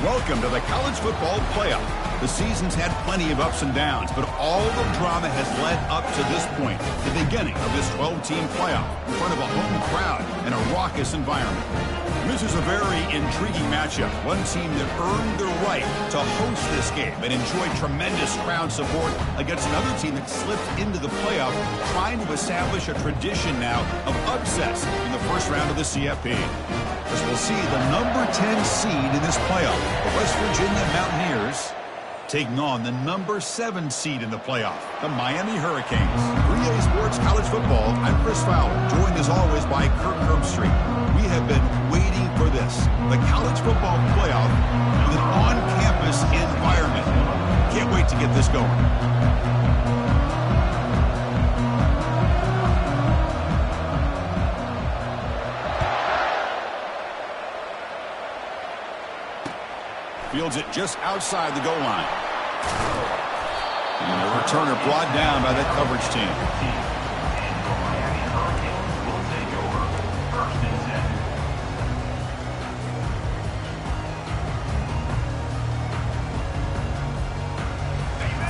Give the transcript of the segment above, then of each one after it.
Welcome to the college football playoff. The season's had plenty of ups and downs, but all the drama has led up to this point, the beginning of this 12-team playoff in front of a home crowd and a raucous environment. This is a very intriguing matchup. One team that earned the right to host this game and enjoyed tremendous crowd support against another team that slipped into the playoff, trying to establish a tradition now of upsets in the first round of the CFP. As we'll see the number 10 seed in this playoff, the West Virginia Mountaineers, taking on the number 7 seed in the playoff, the Miami Hurricanes. 3A Sports College Football, I'm Chris Fowler, joined as always by Kirk Herbstreit. We have been waiting for this, the college football playoff with an on-campus environment. Can't wait to get this going. Fields it just outside the goal line. And the returner brought down by that coverage team.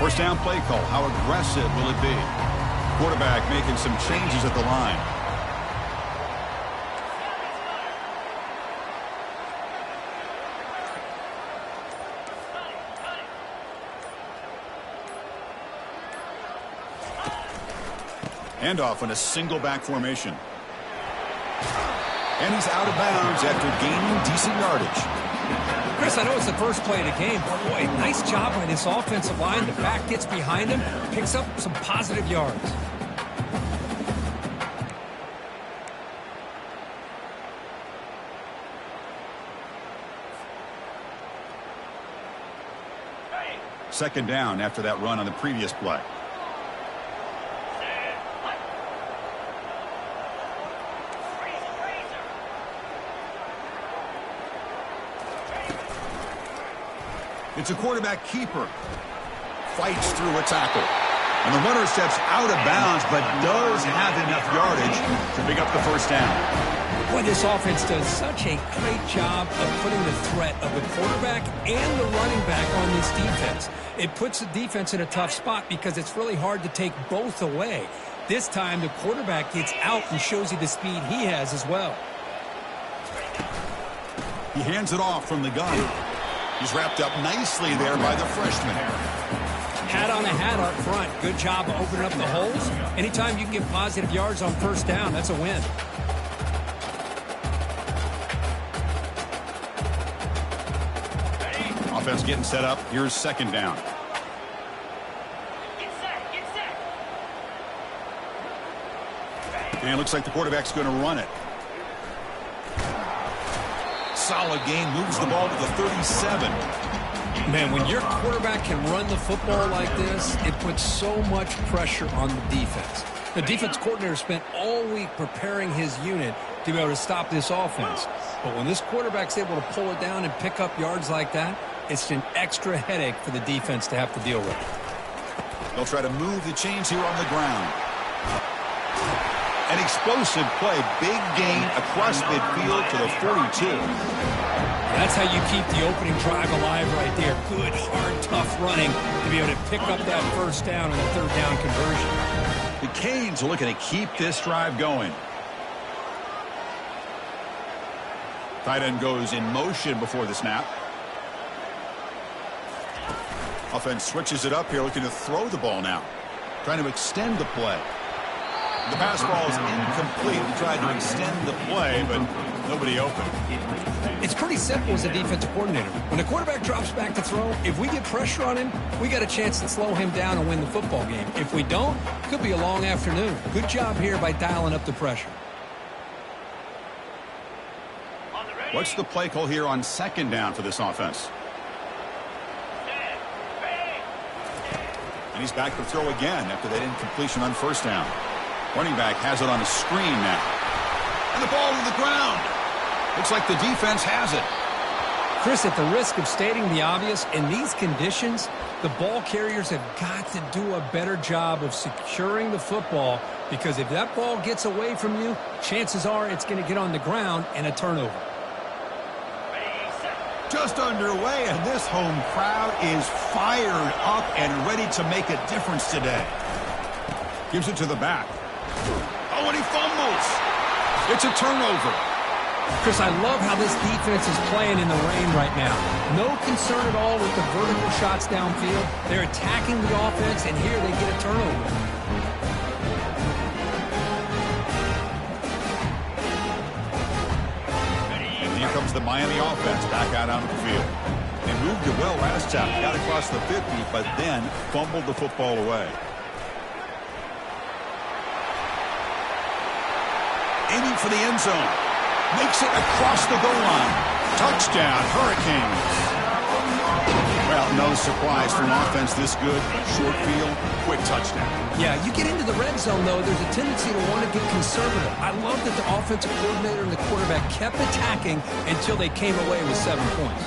First down play call. How aggressive will it be? Quarterback making some changes at the line. Handoff in a single back formation. And he's out of bounds after gaining decent yardage. Chris, I know it's the first play of the game, but boy, nice job by this offensive line. The back gets behind him, picks up some positive yards. Second down after that run on the previous play. It's a quarterback keeper. Fights through a tackle. And the runner steps out of bounds, but does have enough yardage to pick up the first down. Boy, this offense does such a great job of putting the threat of the quarterback and the running back on this defense. It puts the defense in a tough spot because it's really hard to take both away. This time, the quarterback gets out and shows you the speed he has as well. He hands it off from the gun. He's wrapped up nicely there by the freshman. Hat on a hat up front. Good job of opening up the holes. Anytime you can get positive yards on first down, that's a win. Offense getting set up. Here's second down. Get set. And it looks like the quarterback's going to run it. Solid game, moves the ball to the 37. Man, when your quarterback can run the football like this, it puts so much pressure on the defense. The defense coordinator spent all week preparing his unit to be able to stop this offense. But when this quarterback's able to pull it down and pick up yards like that, it's an extra headache for the defense to have to deal with. They'll try to move the chains here on the ground. An explosive play, big gain across midfield to the 42. That's how you keep the opening drive alive right there. Good, hard, tough running to be able to pick up that first down on the third down conversion. The Canes are looking to keep this drive going. Tight end goes in motion before the snap. Offense switches it up here, looking to throw the ball now. Trying to extend the play. The pass ball is incomplete. We tried to extend the play, but nobody open. It's pretty simple as a defensive coordinator. When the quarterback drops back to throw, if we get pressure on him, we got a chance to slow him down and win the football game. If we don't, it could be a long afternoon. Good job here by dialing up the pressure. What's the play call here on second down for this offense? And he's back to throw again after that incompletion on first down. Running back has it on a screen now. And the ball to the ground. Looks like the defense has it. Chris, at the risk of stating the obvious, in these conditions, the ball carriers have got to do a better job of securing the football, because if that ball gets away from you, chances are it's going to get on the ground and a turnover. Just underway, and this home crowd is fired up and ready to make a difference today. Gives it to the back. Oh, and he fumbles. It's a turnover. Chris, I love how this defense is playing in the rain right now. No concern at all with the vertical shots downfield. They're attacking the offense, and here they get a turnover. And here comes the Miami offense back out onto the field. They moved it well last time. Got across the 50, but then fumbled the football away. Aiming for the end zone. Makes it across the goal line. Touchdown, Hurricanes. Well, no surprise for an offense this good. Short field, quick touchdown. Yeah, you get into the red zone, though, there's a tendency to want to get conservative. I love that the offensive coordinator and the quarterback kept attacking until they came away with 7 points.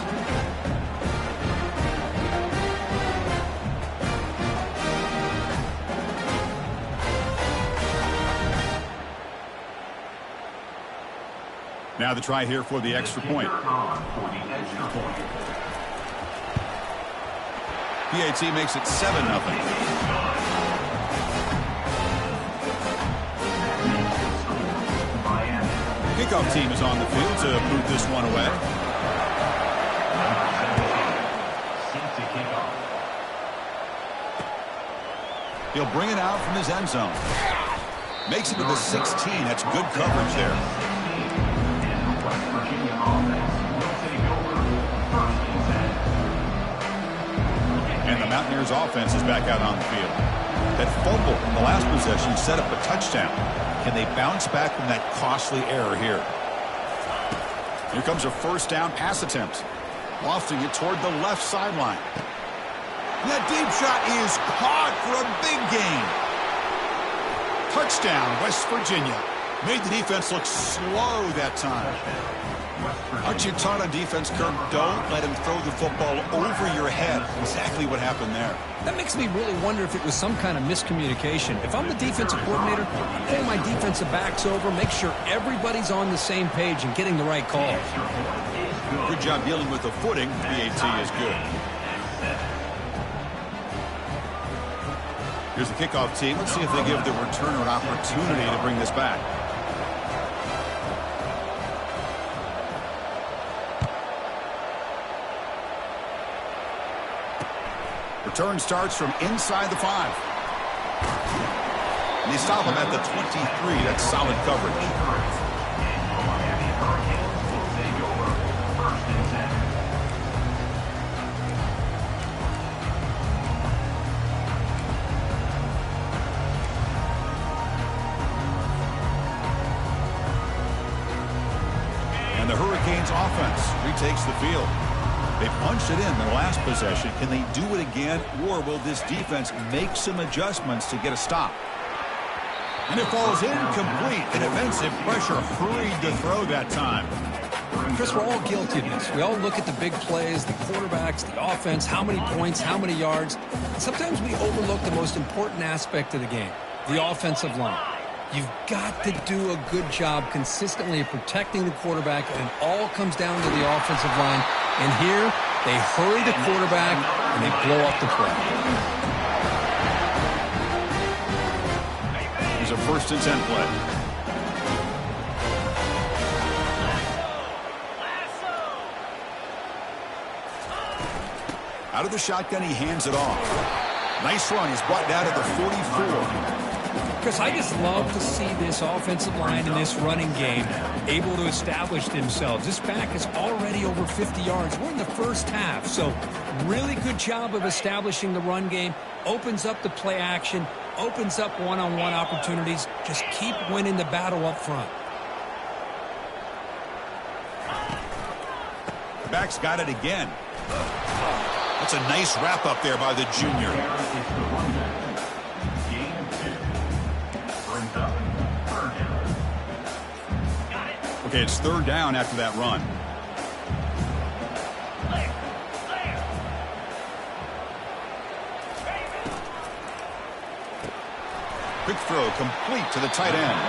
Now the try here for the extra point. PAT makes it 7-0. Kickoff team is on the field to move this one away. He'll bring it out from his end zone. Makes it to the 16. That's good coverage there. And the Mountaineers offense is back out on the field. That fumble in the last possession set up a touchdown. Can they bounce back from that costly error here? Here comes a first down pass attempt. Lofting it toward the left sideline. And that deep shot is caught for a big gain. Touchdown, West Virginia. Made the defense look slow that time. Aren't you taught on defense, Kirk? Don't let him throw the football over your head. Exactly what happened there. That makes me really wonder if it was some kind of miscommunication. If I'm the defensive coordinator, I pull my defensive backs over, make sure everybody's on the same page and getting the right calls. Good job dealing with the footing. PAT is good. Here's the kickoff team. Let's see if they give the returner an opportunity to bring this back. Return starts from inside the 5. And they stop him at the 23. That's solid coverage. And the Hurricanes offense retakes the field. They punched it in their last possession. Can they do it again, or will this defense make some adjustments to get a stop? And it falls incomplete. And defensive pressure hurried to throw that time. Chris, we're all guilty of this. We all look at the big plays, the quarterbacks, the offense, how many points, how many yards. And sometimes we overlook the most important aspect of the game, the offensive line. You've got to do a good job consistently of protecting the quarterback, and it all comes down to the offensive line. And here, they hurry the quarterback, and they blow up the play. Here's a 1st and 10 play. Out of the shotgun, he hands it off. Nice run. He's brought down to the 44. Chris, I just love to see this offensive line in this running game able to establish themselves. This back is already over 50 yards. We're in the first half, so really good job of establishing the run game. Opens up the play action, opens up one-on-one opportunities. Just keep winning the battle up front. The back's got it again. That's a nice wrap up there by the junior. Okay, it's 3rd down after that run. Quick throw complete to the tight end.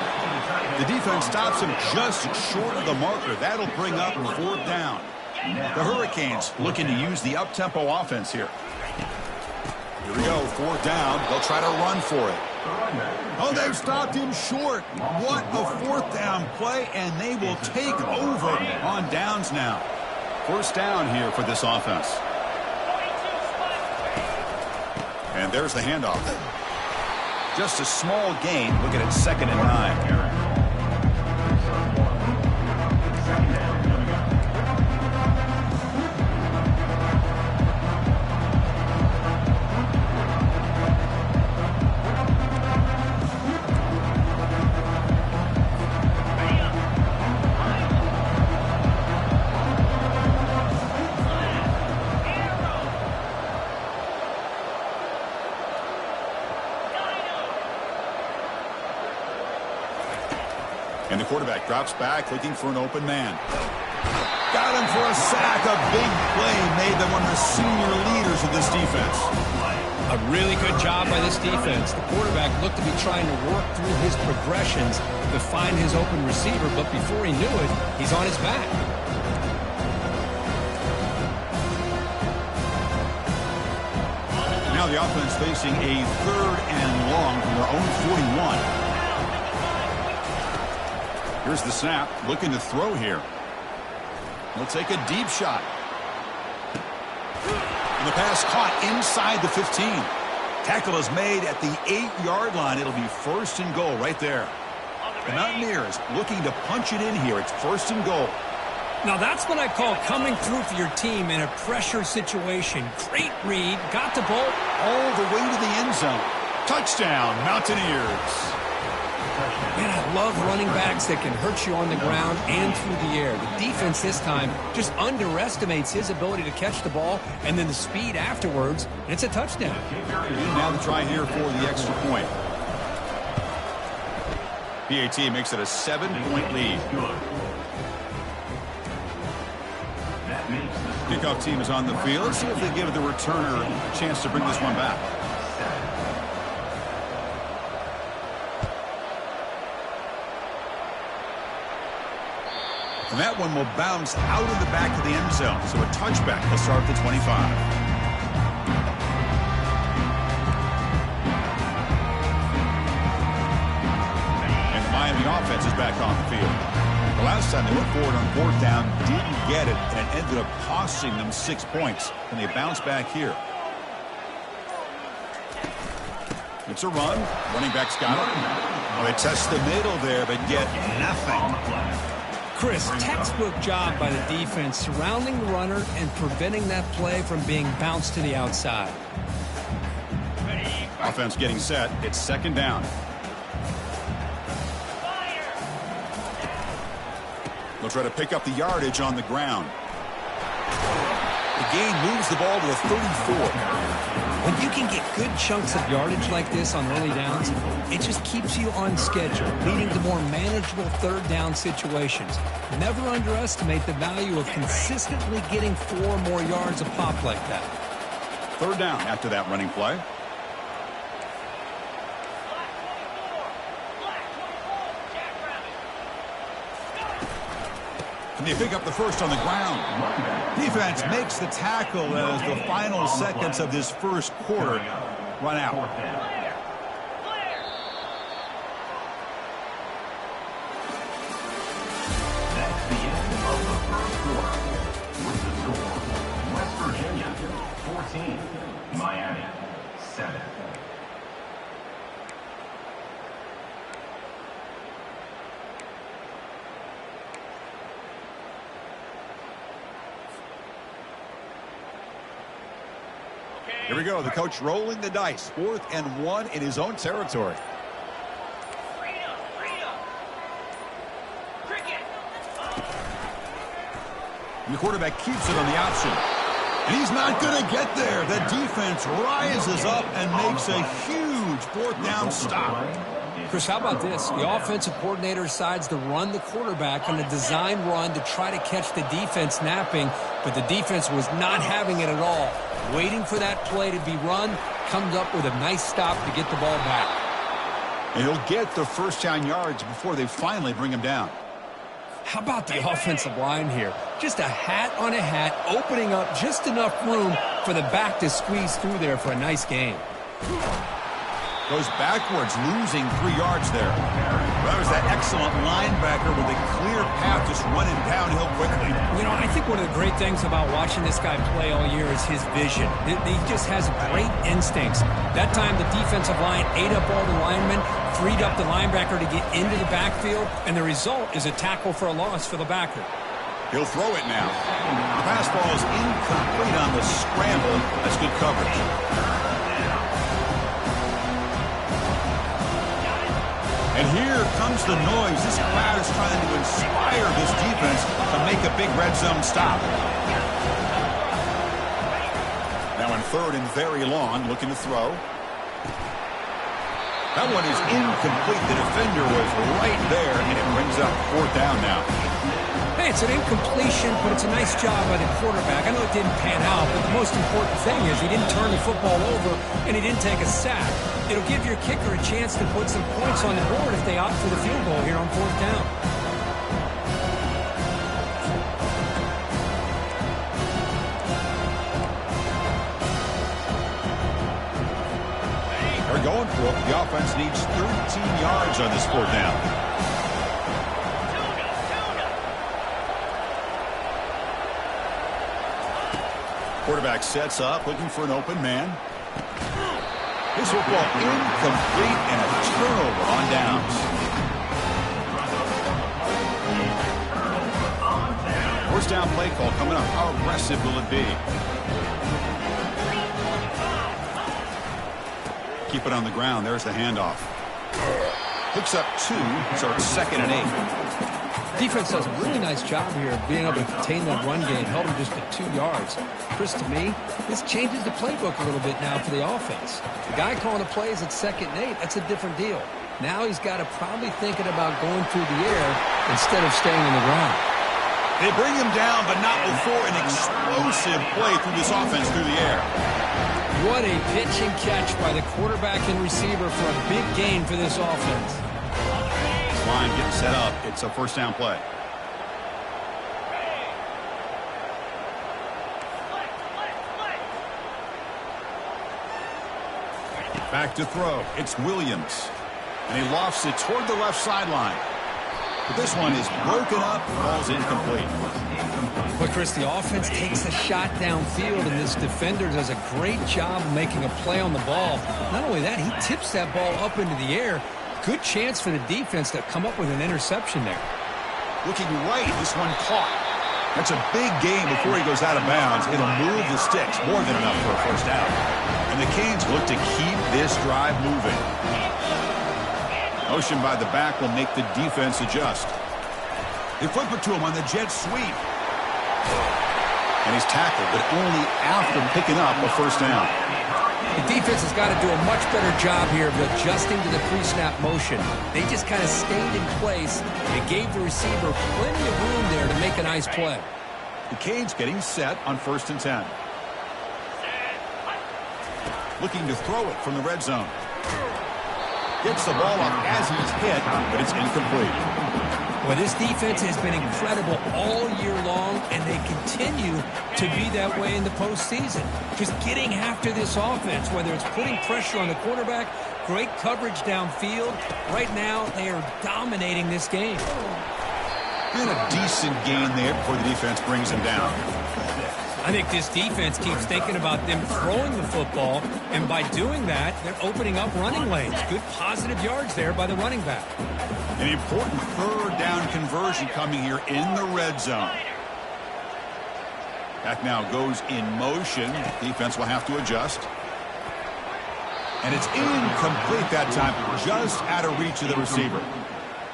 The defense stops him just short of the marker. That'll bring up 4th down. The Hurricanes looking to use the up-tempo offense here. Here we go, 4th down. They'll try to run for it. Oh, they've stopped him short. What a 4th down play, and they will take over on downs now. 1st down here for this offense. And there's the handoff. Just a small gain. Look at it, 2nd and 9. And the quarterback drops back, looking for an open man. Got him for a sack. A big play made them one of the senior leaders of this defense. A really good job by this defense. The quarterback looked to be trying to work through his progressions to find his open receiver, but before he knew it, he's on his back. Now the offense facing a 3rd and long from their own 41. Here's the snap, looking to throw here. He'll take a deep shot. And the pass caught inside the 15. Tackle is made at the 8-yard line. It'll be 1st and goal right there. The Mountaineers looking to punch it in here. It's 1st and goal. Now that's what I call coming through for your team in a pressure situation. Great read, got the ball all the way to the end zone. Touchdown, Mountaineers. Man, I love running backs that can hurt you on the ground and through the air. The defense this time just underestimates his ability to catch the ball and then the speed afterwards, and it's a touchdown. Now the try here for the extra point. PAT makes it a 7-point lead. Kickoff team is on the field. Let's see if they give the returner a chance to bring this one back. And that one will bounce out of the back of the end zone. So a touchback will start at the 25. And the Miami offense is back on the field. The last time they went forward on 4th down, didn't get it, and it ended up costing them 6 points. And they bounce back here. It's a run. Running back's got it. Well, they test the middle there, but get nothing. Chris, textbook job by the defense surrounding the runner and preventing that play from being bounced to the outside. Offense getting set. It's 2nd down. They'll try to pick up the yardage on the ground. The gain moves the ball to the 34. When you can get good chunks of yardage like this on early downs, it just keeps you on schedule, leading to more manageable 3rd down situations. Never underestimate the value of consistently getting 4 more yards a pop like that. 3rd down after that running play. And they pick up the 1st on the ground. Defense makes the tackle as the final seconds of this 1st quarter run out. That's the end of the 1st quarter. With the score, West Virginia 14, Miami 7. Here we go. The coach rolling the dice. 4th and 1 in his own territory. And the quarterback keeps it on the option. And he's not going to get there. The defense rises up and makes a huge 4th down stop. Chris, how about this? The offensive coordinator decides to run the quarterback on a design run to try to catch the defense napping, but the defense was not having it at all. Waiting for that play to be run, comes up with a nice stop to get the ball back. And he'll get the 1st down yards before they finally bring him down. How about the offensive line here? Just a hat on a hat, opening up just enough room for the back to squeeze through there for a nice gain. Goes backwards, losing 3 yards there. That was that excellent linebacker with a clear path, just running downhill quickly. You know, I think one of the great things about watching this guy play all year is his vision. He just has great instincts. That time the defensive line ate up all the linemen, freed up the linebacker to get into the backfield, and the result is a tackle for a loss for the backer. He'll throw it now. The pass ball is incomplete on the scramble. That's good coverage. And here comes the noise. This crowd is trying to inspire this defense to make a big red zone stop. Now in 3rd and very long, looking to throw. That one is incomplete. The defender was right there, and it brings up 4th down now. Hey, it's an incompletion, but it's a nice job by the quarterback. I know it didn't pan out, but the most important thing is he didn't turn the football over, and he didn't take a sack. It'll give your kicker a chance to put some points on the board if they opt for the field goal here on 4th down. They're going for it. The offense needs 13 yards on this 4th down. Quarterback sets up, looking for an open man. This football incomplete and a turnover on downs. First down play call coming up. How aggressive will it be? Keep it on the ground. There's the handoff. Picks up 2, so it's 2nd and 8. Defense does a really nice job here of being able to contain that run game, held him just at 2 yards. Chris, to me, this changes the playbook a little bit now for the offense. The guy calling the plays at 2nd and 8, that's a different deal. Now he's got to probably thinking about going through the air instead of staying on the ground. They bring him down, but not before an explosive play through this offense through the air. What a pitch and catch by the quarterback and receiver for a big gain for this offense. Line getting set up. It's a 1st down play. Back to throw. It's Williams. And he lofts it toward the left sideline. But this one is broken up. Ball's incomplete. But Chris, the offense takes a shot downfield, and this defender does a great job of making a play on the ball. Not only that, he tips that ball up into the air. Good chance for the defense to come up with an interception there. Looking right, this one caught. That's a big gain before he goes out of bounds. It'll move the sticks, more than enough for a 1st down. And the Canes look to keep this drive moving. Motion by the back will make the defense adjust. They flip it to him on the jet sweep. And he's tackled, but only after picking up a 1st down. The defense has got to do a much better job here of adjusting to the pre-snap motion. They just kind of stayed in place and gave the receiver plenty of room there to make a nice play. The Canes getting set on 1st and 10. Looking to throw it from the red zone. Gets the ball up as he's hit, but it's incomplete. Well, this defense has been incredible all year long, and they continue to be that way in the postseason. Just getting after this offense, whether it's putting pressure on the quarterback, great coverage downfield. Right now, they are dominating this game. And a decent gain there before the defense brings him down. I think this defense keeps thinking about them throwing the football, and by doing that, they're opening up running lanes. Good positive yards there by the running back. An important 3rd down conversion coming here in the red zone. Back now goes in motion. Defense will have to adjust. And it's incomplete that time, just out of reach of the receiver.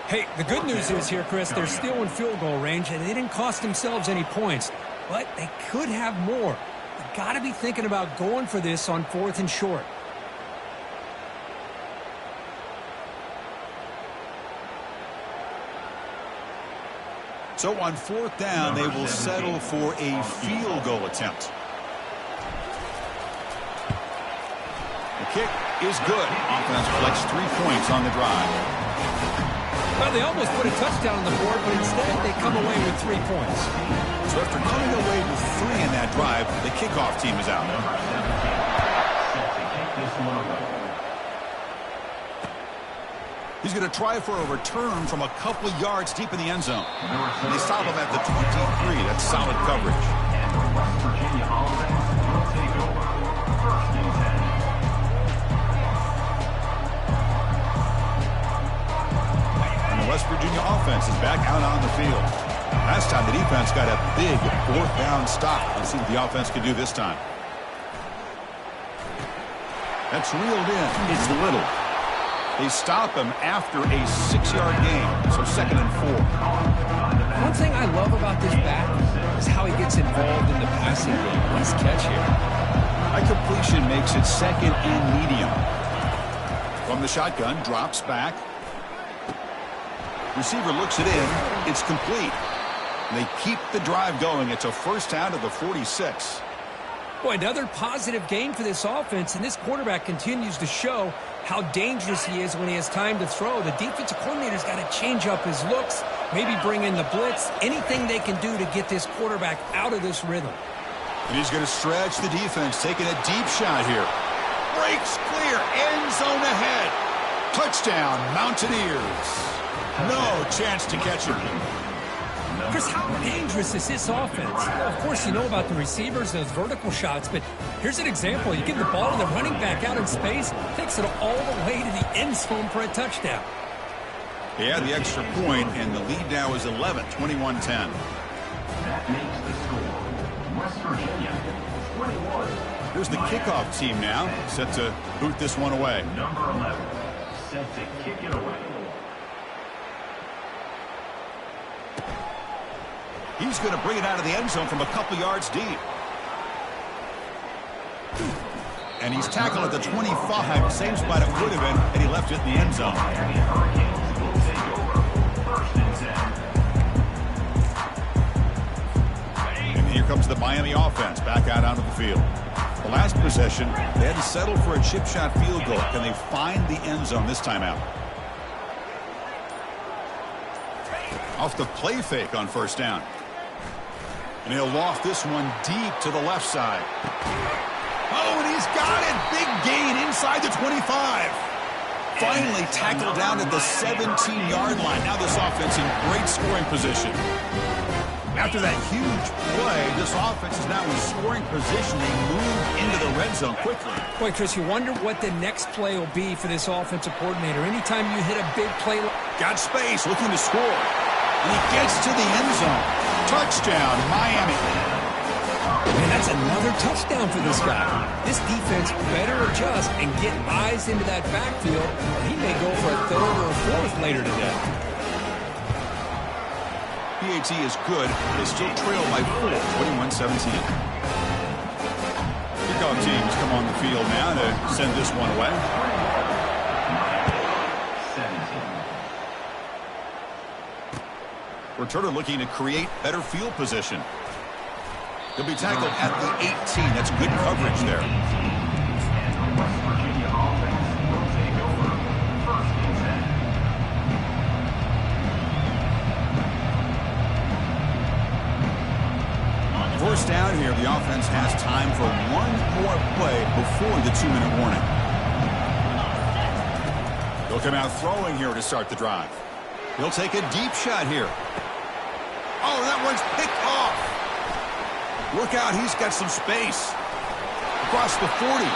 Hey, the good news is here, Chris, they're still in field goal range, and they didn't cost themselves any points. But they could have more. You've got to be thinking about going for this on 4th and short. So on 4th down, they will settle for a field goal attempt. The kick is good. Offense collects 3 points on the drive. Well, they almost put a touchdown on the board, but instead they come need 3 points. So after coming away with 3 in that drive, the kickoff team is out. Set to kick this one away. He's going to try for a return from a couple yards deep in the end zone. And they stop him at the 23. That's solid coverage. And the West Virginia offense will take over. 1st and 10. And the West Virginia offense is back out on the field. Last time the defense got a big 4th down stop. Let's see what the offense can do this time. That's reeled in. It's Little. They stop him after a 6-yard gain, so 2nd and 4. One thing I love about this back is how he gets involved in the passing game. Nice catch here. High completion makes it 2nd and medium. From the shotgun, drops back. Receiver looks it in. It's complete. They keep the drive going. It's a 1st down to the 46. Boy, another positive game for this offense, and this quarterback continues to show how dangerous he is when he has time to throw. The defensive coordinator's got to change up his looks, maybe bring in the blitz, anything they can do to get this quarterback out of this rhythm. And he's going to stretch the defense, taking a deep shot here. Breaks clear, end zone ahead. Touchdown, Mountaineers. No chance to catch him. Chris, how dangerous is this offense? Of course, you know about the receivers, those vertical shots, but here's an example. You give the ball to the running back out in space, takes it all the way to the end zone for a touchdown. He had the extra point, and the lead now is 11, 21-10. That makes the score. West Virginia, 21. Here's the kickoff team now, set to boot this one away. Number 11, set to kick it away. He's going to bring it out of the end zone from a couple yards deep. And he's tackled at the 25, same spot it would have been, and he left it in the end zone. Miami Hurricanes will take over. 1st and 10. And here comes the Miami offense back out onto the field. The last possession, they had to settle for a chip shot field goal. Can they find the end zone this time out? Off the play fake on 1st down. And he'll loft this one deep to the left side. Oh, and he's got it. Big gain inside the 25. Finally tackled down at the 17-yard line. Now this offense in great scoring position. After that huge play, this offense is now in scoring position. They move into the red zone quickly. Boy, Chris, you wonder what the next play will be for this offensive coordinator. Anytime you hit a big play. Got space, looking to score. And he gets to the end zone. Touchdown, Miami. Man, that's another touchdown for this guy. This defense better adjust and get eyes into that backfield. He may go for a 3rd or a 4th later today. PAT is good. They still trail by 4, 21-17. Kickoff teams come on the field now to send this one away. 17. Returner looking to create better field position. He'll be tackled at the 18. That's good coverage there. And the West Virginia offense will take over. 1st and 10. 1st down here. The offense has time for one more play before the 2-minute warning. They'll come out throwing here to start the drive. He'll take a deep shot here. Oh, that one's picked off. Look out, he's got some space. Across the 40.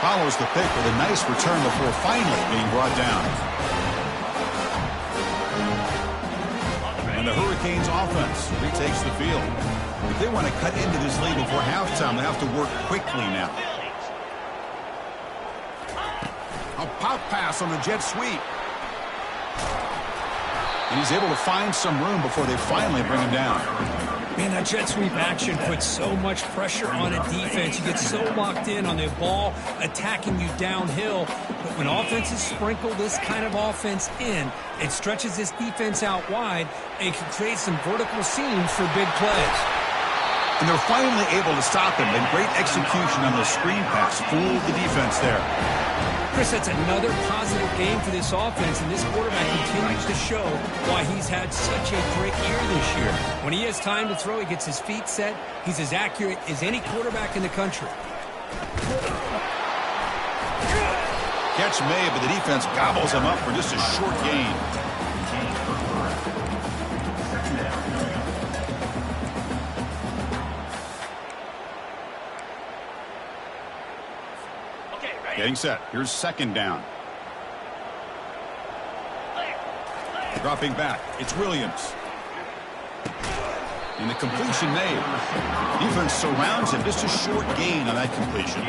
Follows the pick with a nice return before finally being brought down. And the Hurricanes offense retakes the field. If they want to cut into this lead before halftime, they have to work quickly now. A pop pass on the jet sweep. And he's able to find some room before they finally bring him down. Man, that jet sweep action puts so much pressure on a defense. You get so locked in on the ball attacking you downhill. But when offenses sprinkle this kind of offense in, it stretches this defense out wide and can create some vertical seams for big plays. And they're finally able to stop him. And great execution on the screen pass. Fooled the defense there. Chris, that's another positive game for this offense, and this quarterback continues to show why he's had such a great year this year. When he has time to throw, he gets his feet set. He's as accurate as any quarterback in the country. Catch made, but the defense gobbles him up for just a short gain. Getting set. Here's second down. Dropping back. It's Williams. And the completion made. Defense surrounds him. Just a short gain on that completion.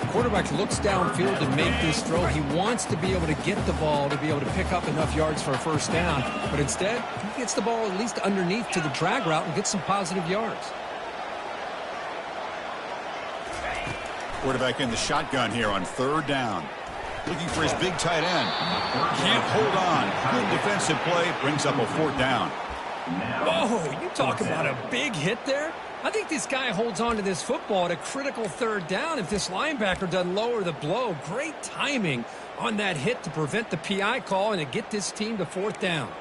The quarterback looks downfield to make this throw. He wants to be able to get the ball to be able to pick up enough yards for a first down. But instead, he gets the ball at least underneath to the drag route and gets some positive yards. Quarterback in the shotgun here on third down. Looking for his big tight end. Can't hold on. Good defensive play. Brings up a fourth down. Whoa, you talk about a big hit there. I think this guy holds on to this football at a critical third down if this linebacker doesn't lower the blow. Great timing on that hit to prevent the PI call and to get this team to fourth down.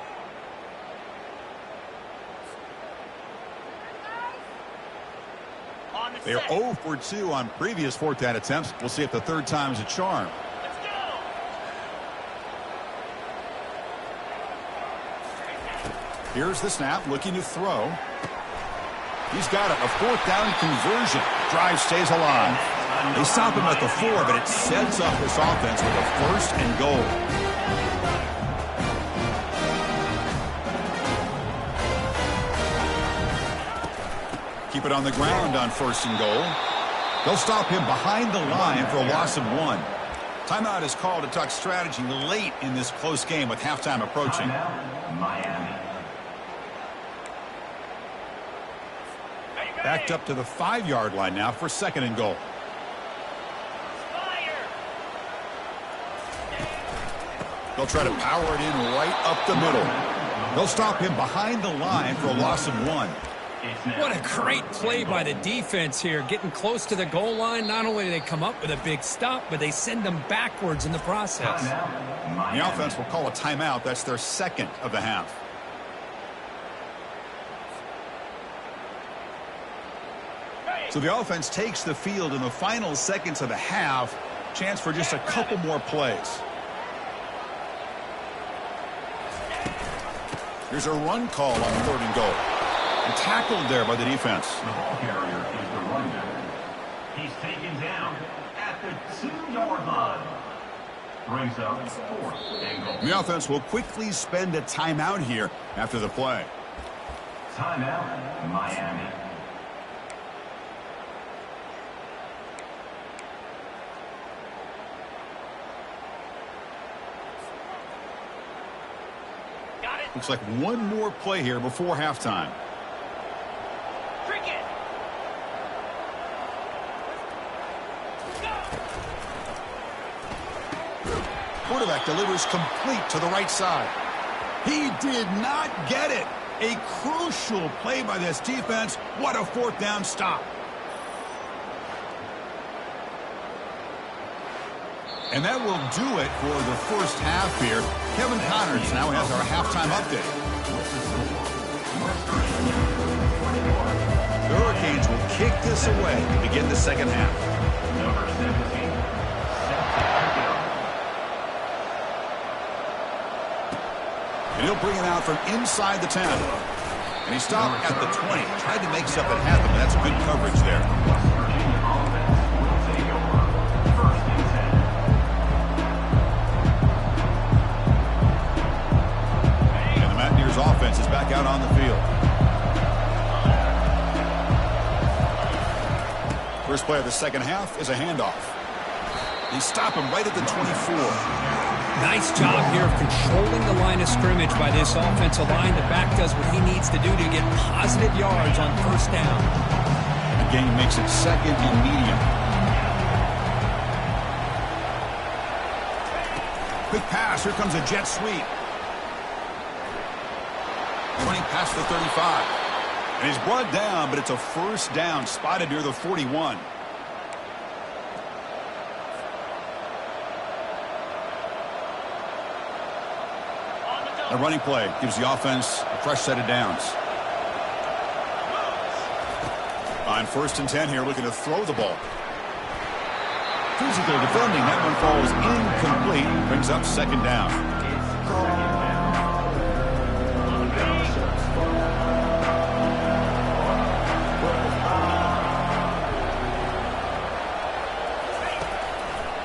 They're 0 for 2 on previous fourth down attempts. We'll see if the third time is a charm. Here's the snap, looking to throw. He's got it, a fourth down conversion. Drive stays alive. They stop him at the 4, but it sets up this offense with a first and goal. Keep it on the ground on first and goal. They'll stop him behind the line for a loss of 1. Timeout is called to talk strategy late in this close game with halftime approaching. Miami. Backed up to the 5-yard line now for second and goal. They'll try to power it in right up the middle. They'll stop him behind the line for a loss of 1. What a great play by the defense here. Getting close to the goal line, not only do they come up with a big stop, but they send them backwards in the process. The offense will call a timeout. That's their second of the half. So the offense takes the field in the final seconds of the half. Chance for just a couple more plays. Here's a run call on third and goal. And tackled there by the defense. The ball carrier is the running back. He's taken down at the 2-yard line. Brings up fourth and goal. The offense will quickly spend a timeout here after the play. Timeout, Miami. Looks like one more play here before halftime. Quarterback delivers complete to the right side. He did not get it. A crucial play by this defense. What a fourth down stop. And that will do it for the first half here. Kevin Connors now has our halftime update. The Hurricanes will kick this away to begin the second half. Number 17. And he'll bring it out from inside the 10. And he stopped at the 20. Tried to make something happen, but that's good coverage there. West Virginia offense will take over. First and 10. And the Mountaineers offense is back out on the field. First play of the second half is a handoff. They stop him right at the 24. Nice job here of controlling the line of scrimmage by this offensive line. The back does what he needs to do to get positive yards on first down. The game makes it second and medium. Quick pass. Here comes a jet sweep. Running past the 35. And he's brought down, but it's a first down spotted near the 41. A running play gives the offense a fresh set of downs. On 1st and 10 here, looking to throw the ball. Physical defending. That one falls incomplete. Brings up 2nd down.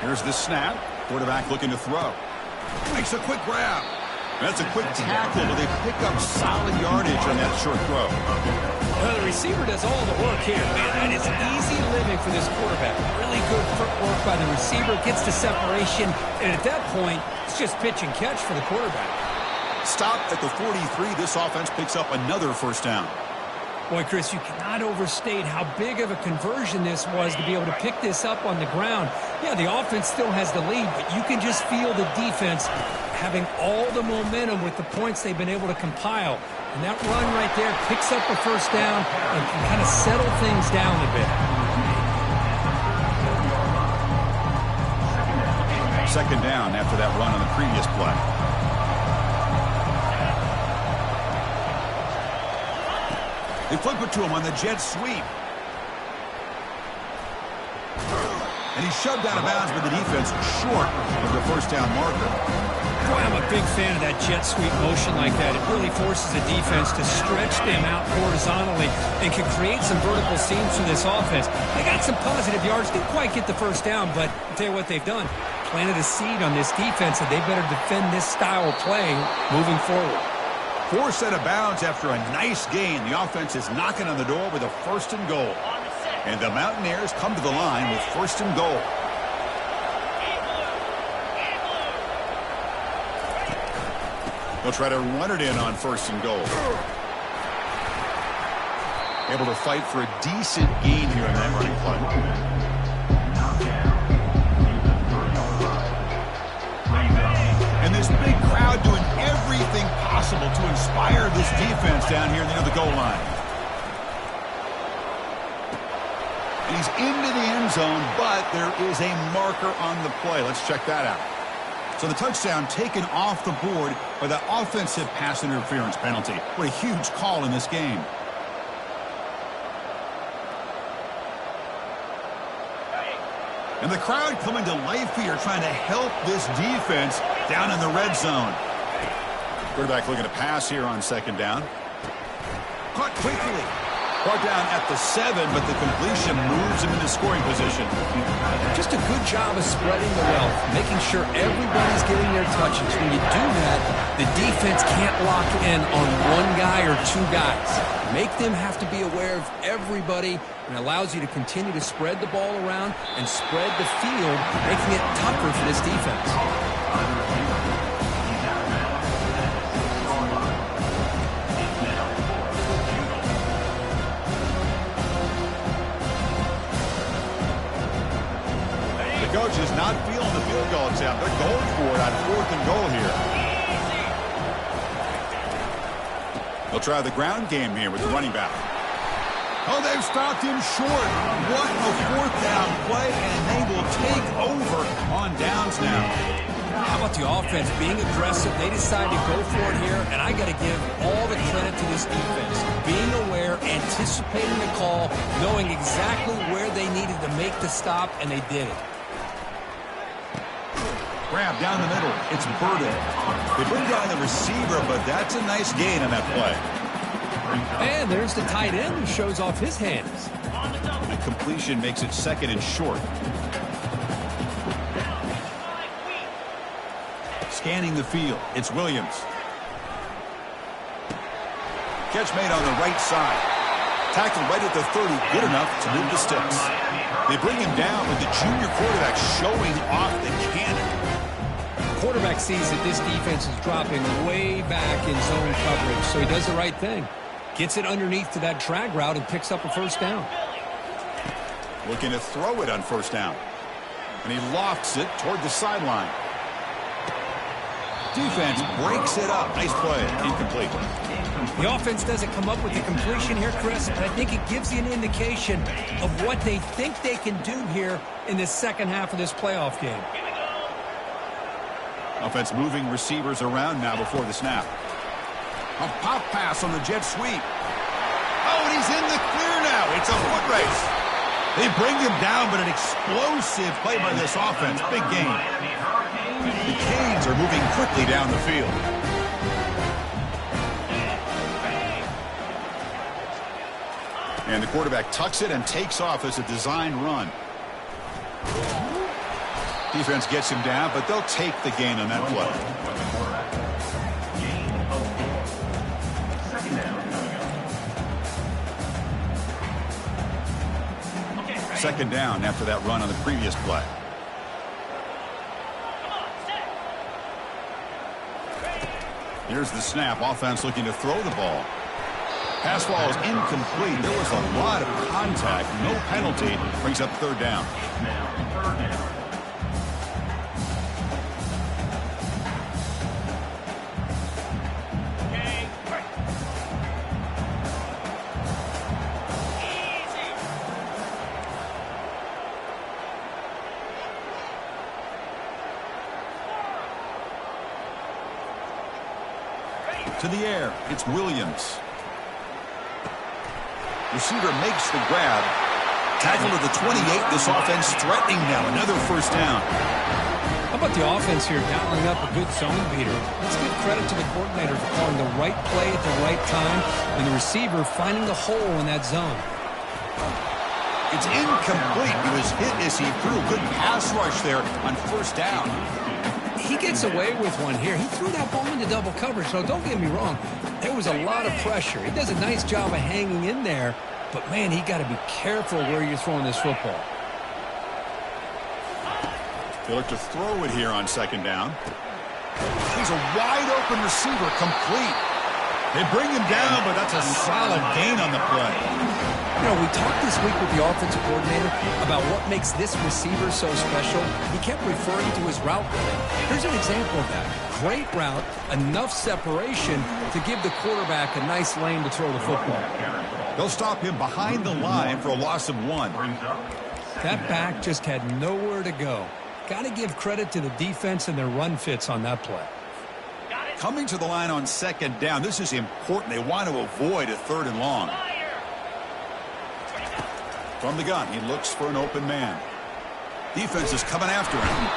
Here's the snap. Quarterback looking to throw. Makes a quick grab. That's a quick tackle, but they pick up solid yardage on that short throw. Well, the receiver does all the work here, man. That is easy living for this quarterback. Really good footwork by the receiver. Gets the separation, and at that point, it's just pitch and catch for the quarterback. Stop at the 43. This offense picks up another 1st down. Boy, Chris, you cannot overstate how big of a conversion this was to be able to pick this up on the ground. Yeah, the offense still has the lead, but you can just feel the defense having all the momentum with the points they've been able to compile. And that run right there picks up a 1st down and can kind of settle things down a bit. 2nd down after that run on the previous play. They flip it to him on the jet sweep. And he's shoved out of bounds with the defense short of the 1st down marker. Boy, I'm a big fan of that jet sweep motion like that. It really forces the defense to stretch them out horizontally and can create some vertical seams for this offense. They got some positive yards. Didn't quite get the 1st down, but I'll tell you what they've done. Planted a seed on this defense, and they better defend this style of playing moving forward. Forced out of bounds after a nice gain. The offense is knocking on the door with a 1st and goal. And the Mountaineers come to the line with 1st and goal. They'll try to run it in on 1st and goal. Able to fight for a decent gain here in that running play. And this big crowd doing everything possible to inspire this defense down here near the goal line. And he's into the end zone, but there is a marker on the play. Let's check that out. So the touchdown taken off the board by the offensive pass interference penalty. What a huge call in this game. And the crowd coming to life here, trying to help this defense down in the red zone. Quarterback looking to pass here on 2nd down. Caught quickly. Brought down at the 7, but the completion moves him into scoring position. Just a good job of spreading the wealth, making sure everybody's getting their touches. When you do that, the defense can't lock in on one guy or 2 guys. Make them have to be aware of everybody, and allows you to continue to spread the ball around and spread the field, making it tougher for this defense. Coach is not feeling the field goal attempt. They're going for it on 4th and goal here. They'll try the ground game here with the running back. Oh, they've stopped him short. What a 4th down play, and they will take over on downs now. How about the offense being aggressive? They decide to go for it here, and I got to give all the credit to this defense. Being aware, anticipating the call, knowing exactly where they needed to make the stop, and they did it. Grab down the middle. It's Burden. They bring down the receiver, but that's a nice gain on that play. And there's the tight end who shows off his hands. The completion makes it 2nd and short. Scanning the field. It's Williams. Catch made on the right side. Tackled right at the 30. Good enough to move the sticks. They bring him down with the junior quarterback showing off the cannon. Quarterback sees that this defense is dropping way back in zone coverage, so he does the right thing. Gets it underneath to that drag route and picks up a 1st down. Looking to throw it on 1st down. And he lofts it toward the sideline. Defense breaks it up. Nice play. Incomplete. The offense doesn't come up with the completion here, Chris, but I think it gives you an indication of what they think they can do here in the second half of this playoff game. Offense moving receivers around now before the snap. A pop pass on the jet sweep. Oh, and he's in the clear now. It's a foot race. They bring him down, but an explosive play by this offense. Big game. The Canes are moving quickly down the field. And the quarterback tucks it and takes off as a design run. Defense gets him down, but they'll take the gain on that play. Second down after that run on the previous play. Here's the snap. Offense looking to throw the ball. Pass ball is incomplete. There was a lot of contact. No penalty. Brings up third down. To the air. It's Williams. Receiver makes the grab. Tackle to the 28. This offense threatening now. Another first down. How about the offense here dialing up a good zone beater? Let's give credit to the coordinator for calling the right play at the right time and the receiver finding the hole in that zone. It's incomplete. He was hit as he threw. Good pass rush there on first down. He gets away with one here. He threw that ball into double coverage, so don't get me wrong. There was a lot of pressure. He does a nice job of hanging in there, but, man, he got to be careful where you're throwing this football. They look to throw it here on second down. He's a wide-open receiver, complete. They bring him down, but that's a solid gain on the play. You know, we talked this week with the offensive coordinator about what makes this receiver so special. He kept referring to his route running. Here's an example of that. Great route, enough separation to give the quarterback a nice lane to throw the football. They'll stop him behind the line for a loss of 1. That back just had nowhere to go. Got to give credit to the defense and their run fits on that play. Coming to the line on second down, this is important. They want to avoid a third and long. From the gun, he looks for an open man. Defense is coming after him.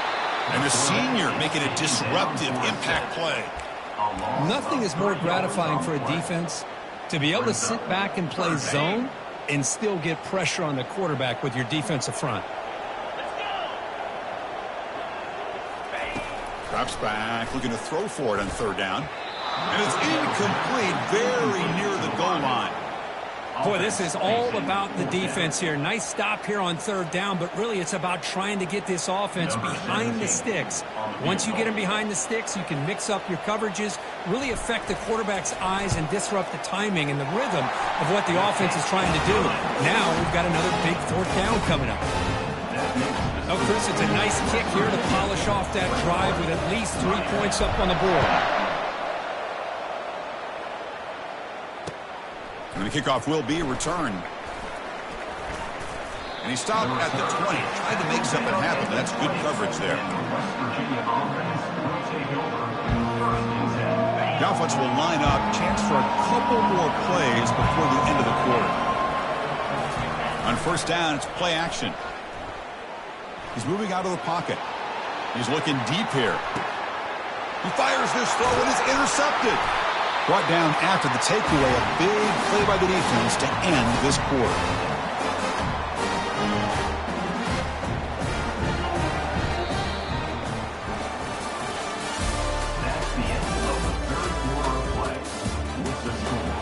And the senior making a disruptive impact play. Nothing is more gratifying for a defense to be able to sit back and play zone and still get pressure on the quarterback with your defensive front. Drops back, looking to throw for it on third down. And it's incomplete, very near the goal line. Boy, this is all about the defense here. Nice stop here on third down, but really it's about trying to get this offense behind the sticks. Once you get them behind the sticks, you can mix up your coverages, really affect the quarterback's eyes and disrupt the timing and the rhythm of what the offense is trying to do. Now we've got another big fourth down coming up. Oh, Chris, it's a nice kick here to polish off that drive with at least 3 points up on the board. And the kickoff will be a return. And he stopped at the 20. Tried to make something happen, but that's good coverage there. The offense will line up. Chance for a couple more plays before the end of the quarter. On first down, it's play action. He's moving out of the pocket. He's looking deep here. He fires this throw and it's intercepted. Brought down after the takeaway. A big play by the defense to end this quarter. That's the end of the third quarter of play. With the score,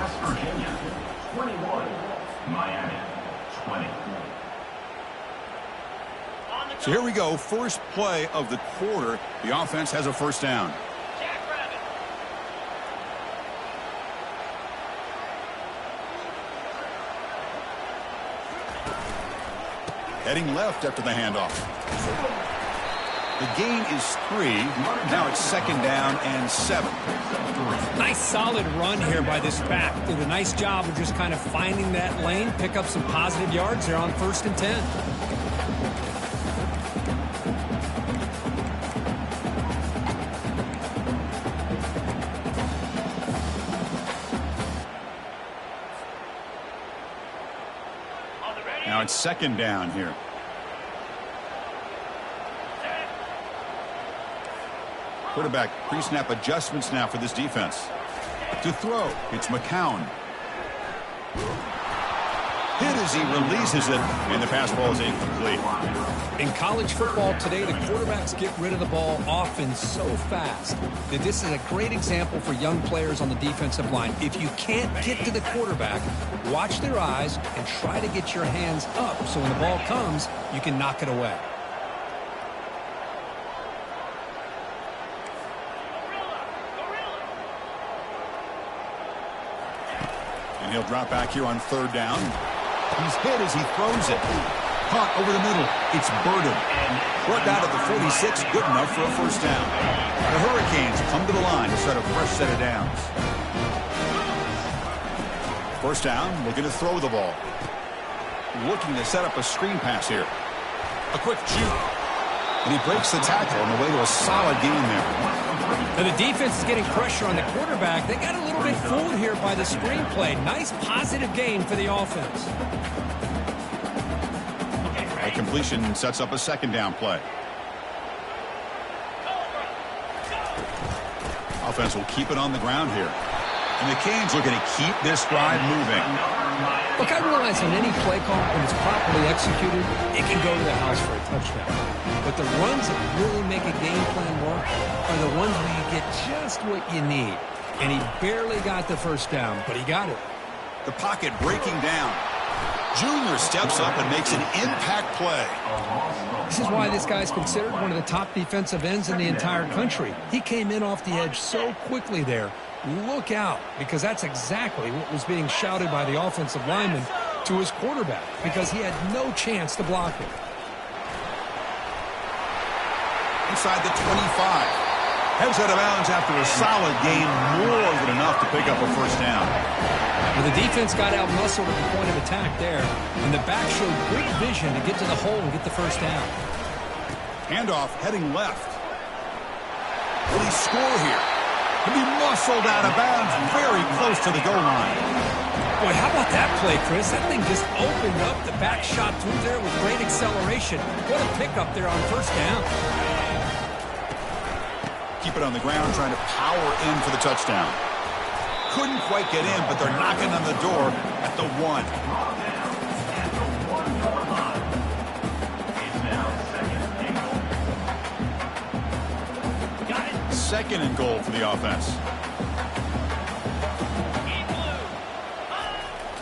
West Virginia 21, Miami 20. So here we go. First play of the quarter. The offense has a first down. Heading left after the handoff. The gain is 3. Now it's second down and 7. Nice solid run here by this back. Did a nice job of just kind of finding that lane, pick up some positive yards there on 1st and 10. Now it's second down here. Quarterback pre-snap adjustments now for this defense. To throw, it's McCown. Hit as he releases it, and the pass ball is incomplete. In college football today, the quarterbacks get rid of the ball often so fast that this is a great example for young players on the defensive line. If you can't get to the quarterback, watch their eyes and try to get your hands up so when the ball comes, you can knock it away. And he'll drop back here on third down. He's hit as he throws it. Caught over the middle. It's Burden. Brought down at the 46. Good enough for a first down. The Hurricanes come to the line to start a fresh set of downs. First down, looking to throw the ball. Looking to set up a screen pass here. A quick juke. And he breaks the tackle on the way to a solid game there. Now the defense is getting pressure on the quarterback. They got a little bit fooled here by the screenplay. Nice positive gain for the offense. A completion sets up a second down play. Offense will keep it on the ground here. And the Canes looking to keep this drive moving. Look, I realize on any play call, when it's properly executed, it can go to the house for a touchdown. But the runs that really make a game plan work are the ones where you get just what you need. And he barely got the first down, but he got it. The pocket breaking down. Junior steps up and makes an impact play. This is why this guy's considered one of the top defensive ends in the entire country. He came in off the edge so quickly there. Look out, because that's exactly what was being shouted by the offensive lineman to his quarterback, because he had no chance to block it. Inside the 25. Heads out of bounds after a solid gain, more than enough to pick up a first down. Well, the defense got out-muscled at the point of attack there, and the back showed good vision to get to the hole and get the first down. Handoff heading left. Will he score here? He'll be muscled out of bounds very close to the goal line. Boy, how about that play, Chris? That thing just opened up. The back shot through there with great acceleration. What a pickup there on first down. Keep it on the ground, trying to power in for the touchdown. Couldn't quite get in, but they're knocking on the door at the 1. Second and goal for the offense.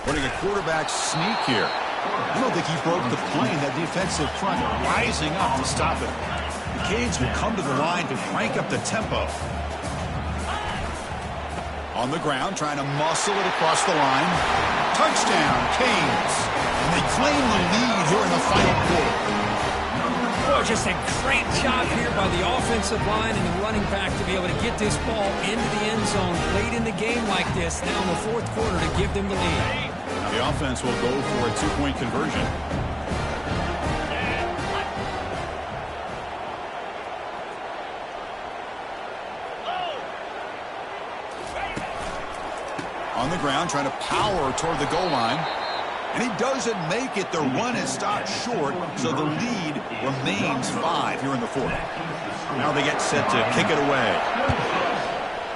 Running a quarterback sneak here. I don't think he broke the plane. That defensive front rising up to stop it. The Canes will come to the line to crank up the tempo. On the ground, trying to muscle it across the line. Touchdown, Canes. And they claim the lead here in the final quarter. Boy, just a great job here by the offensive line and the running back to be able to get this ball into the end zone late in the game like this, now in the fourth quarter, to give them the lead. Now the offense will go for a 2-point conversion. On the ground, trying to power toward the goal line. And he doesn't make it. The run is stopped short, so the lead remains 5 here in the fourth. Now they get set to kick it away.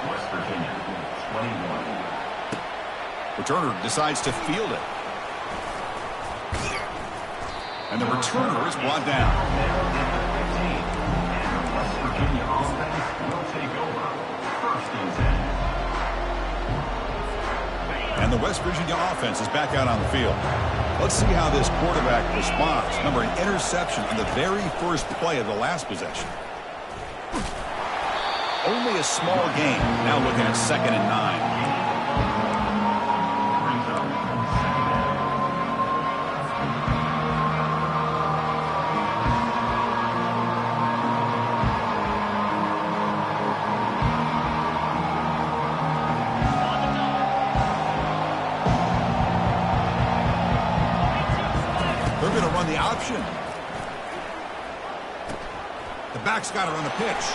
West Virginia, 21. Returner decides to field it. And the returner is brought down. West Virginia offense will take over. First and 10. And the West Virginia offense is back out on the field. Let's see how this quarterback responds. Remember, an interception on the very first play of the last possession. Only a small gain. Now looking at 2nd and 9. They're going to run the option. The back's got it on the pitch.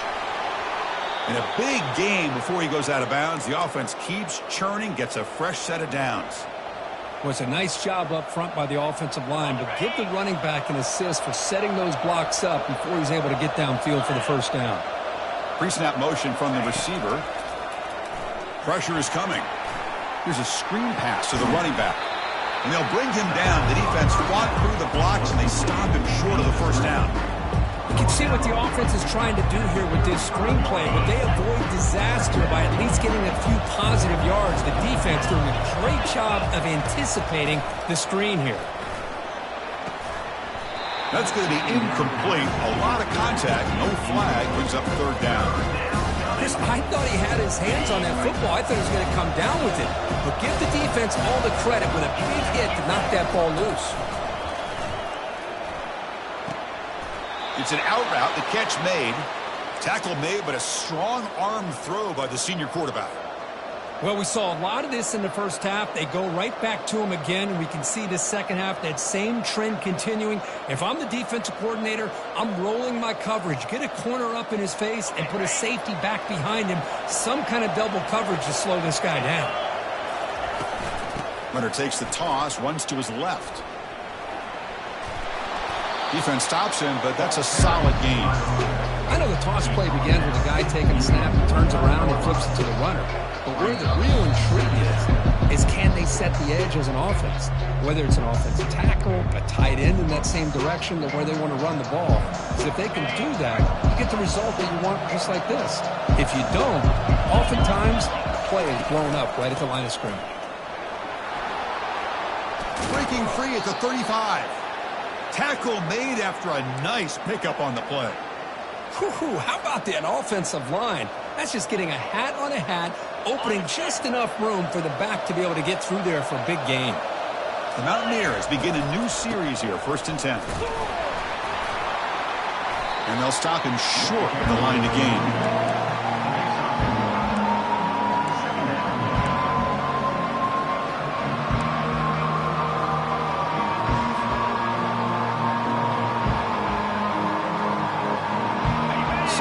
In a big game before he goes out of bounds, the offense keeps churning, gets a fresh set of downs. Well, it's a nice job up front by the offensive line, but give the running back an assist for setting those blocks up before he's able to get downfield for the first down. Pre-snap motion from the receiver. Pressure is coming. Here's a screen pass to the running back. And they'll bring him down. The defense fought through the blocks, and they stop him short of the first down. You can see what the offense is trying to do here with this screenplay, but they avoid disaster by at least getting a few positive yards. The defense doing a great job of anticipating the screen here. That's going to be incomplete. A lot of contact. No flag. Brings up third down. Chris, I thought he had his hands on that football. I thought he was going to come down with it. But give the defense all the credit with a big hit to knock that ball loose. It's an out route. The catch made. Tackle made, but a strong arm throw by the senior quarterback. Well, we saw a lot of this in the first half. They go right back to him again, and we can see the second half, that same trend continuing. If I'm the defensive coordinator, I'm rolling my coverage. Get a corner up in his face and put a safety back behind him. Some kind of double coverage to slow this guy down. Runner takes the toss, runs to his left. Defense stops him, but that's a solid gain. I know the toss play begins with the guy taking the snap and turns around and flips it to the runner. But where the real intrigue is can they set the edge as an offense? Whether it's an offensive tackle, a tight end in that same direction, or where they want to run the ball. Because if they can do that, you get the result that you want just like this. If you don't, oftentimes, play is blown up right at the line of scrimmage. Breaking free at the 35. Tackle made after a nice pickup on the play. Whew, how about that offensive line? That's just getting a hat on a hat, opening just enough room for the back to be able to get through there for a big gain. The Mountaineers begin a new series here, 1st and 10. And they'll stop him short of the line to gain.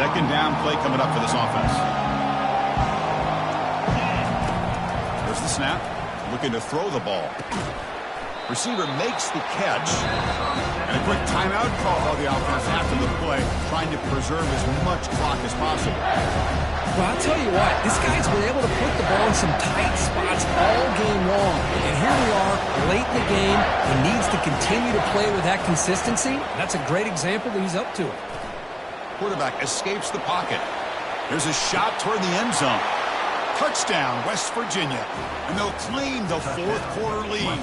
Second down play coming up for this offense. There's the snap. Looking to throw the ball. Receiver makes the catch. And a quick timeout call by the offense after the play, trying to preserve as much clock as possible. Well, I'll tell you what, this guy's been able to put the ball in some tight spots all game long. And here we are, late in the game. He needs to continue to play with that consistency. That's a great example that he's up to it. Quarterback escapes the pocket. There's a shot toward the end zone. Touchdown, West Virginia. And they'll claim the 4th quarter lead.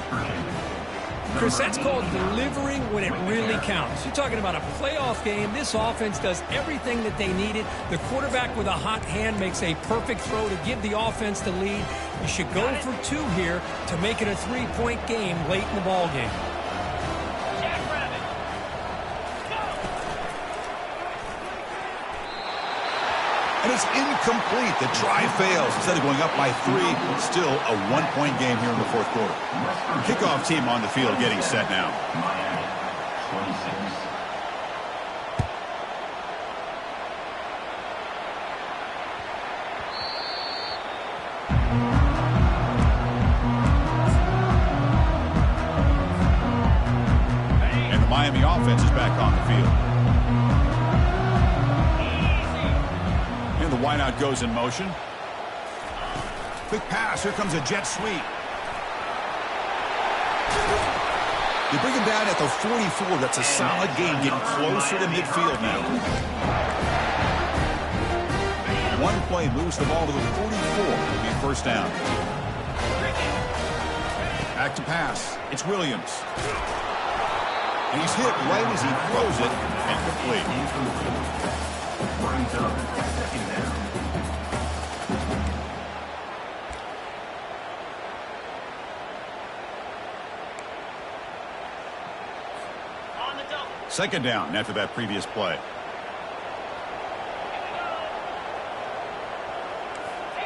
Chris, that's called delivering when it really counts. You're talking about a playoff game. This offense does everything that they needed. The quarterback with a hot hand makes a perfect throw to give the offense the lead. You should go for 2 here to make it a 3-point game late in the ball game. And it's incomplete. The try fails. Instead of going up by 3, still a 1-point game here in the 4th quarter. Kickoff team on the field getting set now. Miami, 26. And the Miami offense is back on the field. The wideout goes in motion. Quick pass. Here comes a jet sweep. They bring him down at the 44. That's a solid gain, getting closer to midfield now. One play moves the ball to the 44. It'll be first down. Back to pass. It's Williams. And he's hit right as he throws it and complete. Brings up 2nd down. Second down after that previous play.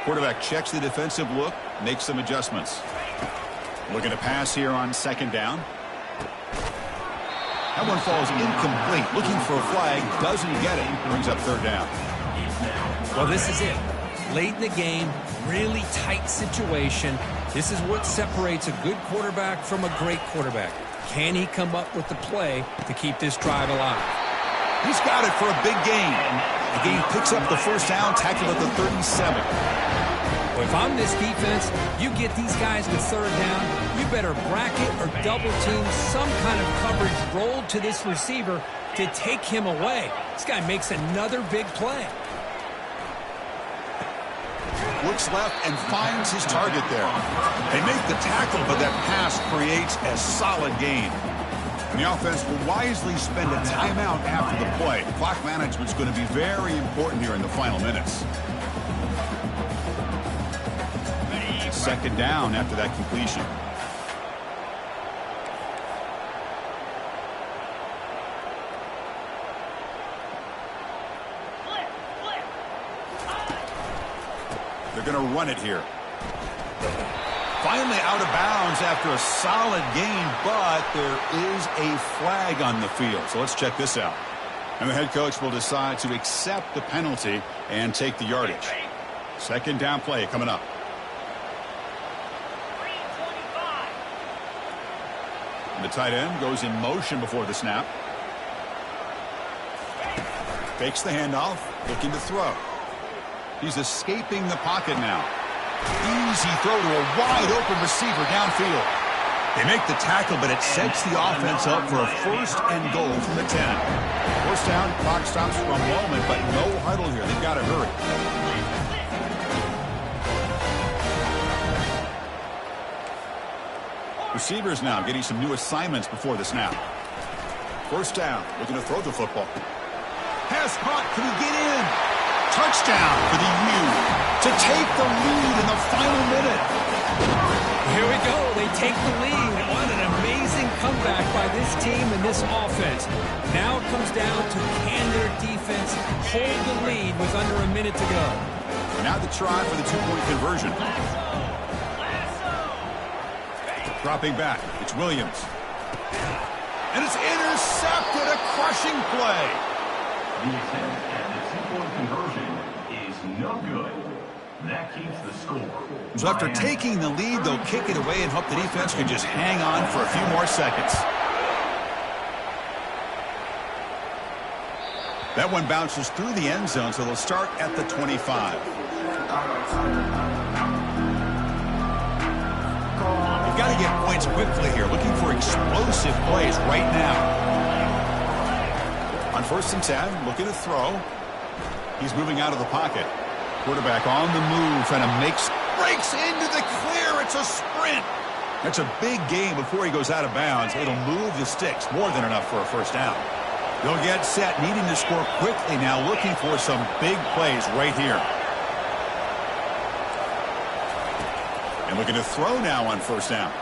Quarterback checks the defensive look, makes some adjustments. Looking to pass here on 2nd down. That one falls incomplete. Looking for a flag, doesn't get it. Brings up 3rd down. Well, this is it. Late in the game, really tight situation. This is what separates a good quarterback from a great quarterback. Can he come up with the play to keep this drive alive? He's got it for a big gain. The game picks up the first down, tackled at the 37. Well, if I'm this defense, you get these guys to third down, you better bracket or double team some kind of coverage rolled to this receiver to take him away. This guy makes another big play. Looks left and finds his target there. They make the tackle, but that pass creates a solid gain. And the offense will wisely spend a timeout after the play. Clock management's going to be very important here in the final minutes. Second down after that completion. They're going to run it here. Finally out of bounds after a solid gain, but there is a flag on the field. So let's check this out. And the head coach will decide to accept the penalty and take the yardage. Second down play coming up. The tight end goes in motion before the snap. Fakes the handoff, looking to throw. He's escaping the pocket now. Easy throw to a wide-open receiver downfield. They make the tackle, but it sets the offense up for a first and goal from the 10. First down, clock stops for a moment, but no huddle here. They've got to hurry. Receivers now getting some new assignments before the snap. First down, looking to throw the football. Pass caught, can he get in? Touchdown for the U to take the lead in the final minute. Here we go. They take the lead. What an amazing comeback by this team and this offense. Now it comes down to can their defense hold the lead with under a minute to go. Now the try for the two-point conversion. Dropping back, it's Williams. And it's intercepted, a crushing play. The attempt at the two-point conversion is no good. That keeps the score. So after taking the lead, they'll kick it away and hope the defense can just hang on for a few more seconds. That one bounces through the end zone, so they'll start at the 25. You've got to get points quickly here, looking for explosive plays right now. On first and 10, looking to throw. He's moving out of the pocket. Quarterback on the move, trying to breaks into the clear. It's a sprint. That's a big gain before he goes out of bounds. It'll move the sticks, more than enough for a first down. They'll get set, needing to score quickly now, looking for some big plays right here. And looking to throw now on first down.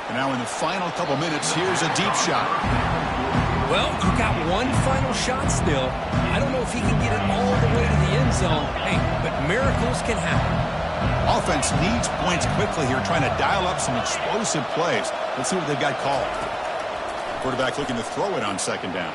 And now in the final couple minutes, here's a deep shot. Well, you got one final shot still. I don't know if he can get it all the way to the end zone. Hey, but miracles can happen. Offense needs points quickly here, trying to dial up some explosive plays. Let's see what they've got called. Quarterback looking to throw it on second down.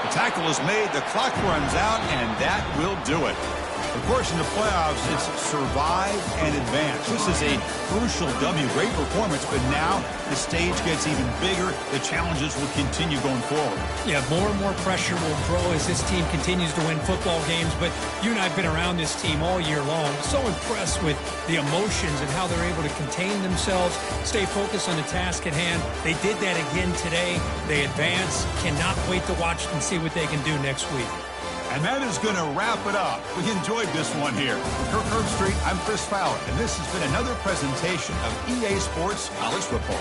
The tackle is made, the clock runs out, and that will do it. Of course, in the playoffs, it's survive and advance. This is a crucial W. Great performance, but now the stage gets even bigger. The challenges will continue going forward. Yeah, more and more pressure will grow as this team continues to win football games. But you and I have been around this team all year long. So impressed with the emotions and how they're able to contain themselves, stay focused on the task at hand. They did that again today. They advance. Cannot wait to watch and see what they can do next week. And that is going to wrap it up. We enjoyed this one here. With Kirk Street, I'm Chris Fowler, and this has been another presentation of EA Sports College Football.